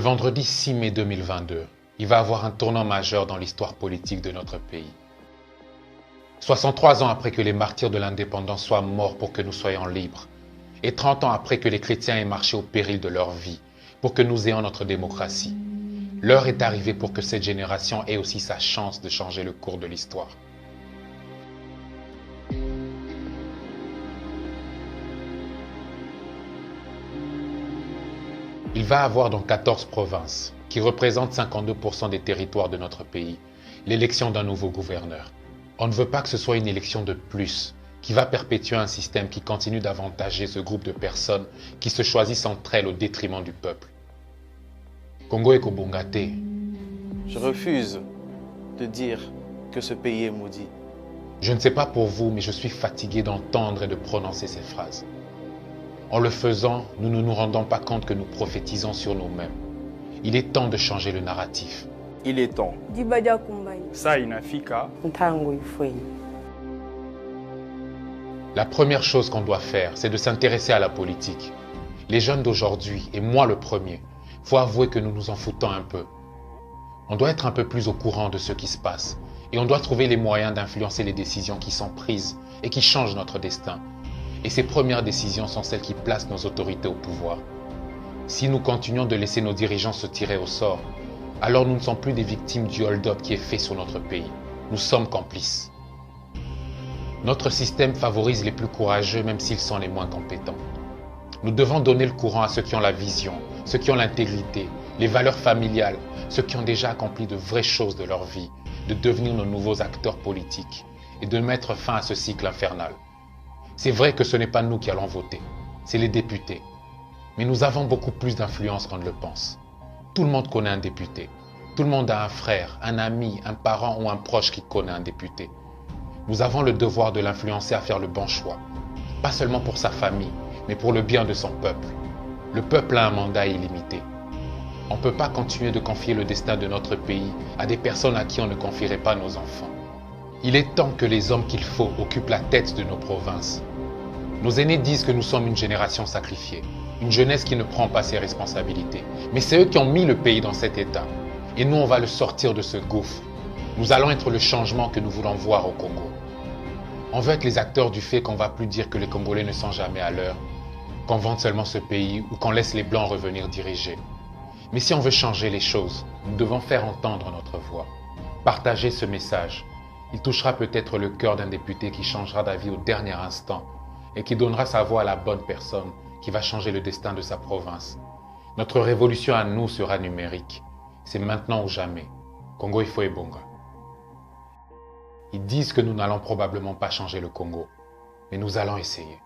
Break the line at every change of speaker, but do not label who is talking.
vendredi 6 mai 2022, il va avoir un tournant majeur dans l'histoire politique de notre pays. 63 ans après que les martyrs de l'indépendance soient morts pour que nous soyons libres, et 30 ans après que les chrétiens aient marché au péril de leur vie pour que nous ayons notre démocratie, l'heure est arrivée pour que cette génération ait aussi sa chance de changer le cours de l'histoire. Il va avoir dans 14 provinces, qui représentent 52% des territoires de notre pays, l'élection d'un nouveau gouverneur. On ne veut pas que ce soit une élection de plus, qui va perpétuer un système qui continue d'avantager ce groupe de personnes qui se choisissent entre elles au détriment du peuple. Congo Ekobongate.
Je refuse de dire que ce pays est maudit.
Je ne sais pas pour vous, mais je suis fatigué d'entendre et de prononcer ces phrases. En le faisant, nous ne nous rendons pas compte que nous prophétisons sur nous-mêmes. Il est temps de changer le narratif.
Il est temps.
Ça inafika.
La première chose qu'on doit faire, c'est de s'intéresser à la politique. Les jeunes d'aujourd'hui, et moi le premier, faut avouer que nous nous en foutons un peu. On doit être un peu plus au courant de ce qui se passe, et on doit trouver les moyens d'influencer les décisions qui sont prises et qui changent notre destin. Et ces premières décisions sont celles qui placent nos autorités au pouvoir. Si nous continuons de laisser nos dirigeants se tirer au sort, alors nous ne sommes plus des victimes du hold-up qui est fait sur notre pays. Nous sommes complices. Notre système favorise les plus courageux même s'ils sont les moins compétents. Nous devons donner le courant à ceux qui ont la vision, ceux qui ont l'intégrité, les valeurs familiales, ceux qui ont déjà accompli de vraies choses de leur vie, de devenir nos nouveaux acteurs politiques et de mettre fin à ce cycle infernal. C'est vrai que ce n'est pas nous qui allons voter, c'est les députés. Mais nous avons beaucoup plus d'influence qu'on ne le pense. Tout le monde connaît un député. Tout le monde a un frère, un ami, un parent ou un proche qui connaît un député. Nous avons le devoir de l'influencer à faire le bon choix. Pas seulement pour sa famille, mais pour le bien de son peuple. Le peuple a un mandat illimité. On ne peut pas continuer de confier le destin de notre pays à des personnes à qui on ne confierait pas nos enfants. Il est temps que les hommes qu'il faut occupent la tête de nos provinces. Nos aînés disent que nous sommes une génération sacrifiée, une jeunesse qui ne prend pas ses responsabilités. Mais c'est eux qui ont mis le pays dans cet état. Et nous, on va le sortir de ce gouffre. Nous allons être le changement que nous voulons voir au Congo. On veut être les acteurs du fait qu'on ne va plus dire que les Congolais ne sont jamais à l'heure, qu'on vende seulement ce pays ou qu'on laisse les Blancs revenir diriger. Mais si on veut changer les choses, nous devons faire entendre notre voix. Partager ce message. Il touchera peut-être le cœur d'un député qui changera d'avis au dernier instant et qui donnera sa voix à la bonne personne qui va changer le destin de sa province. Notre révolution à nous sera numérique. C'est maintenant ou jamais. Congo Ifo Ebonga. Ils disent que nous n'allons probablement pas changer le Congo, mais nous allons essayer.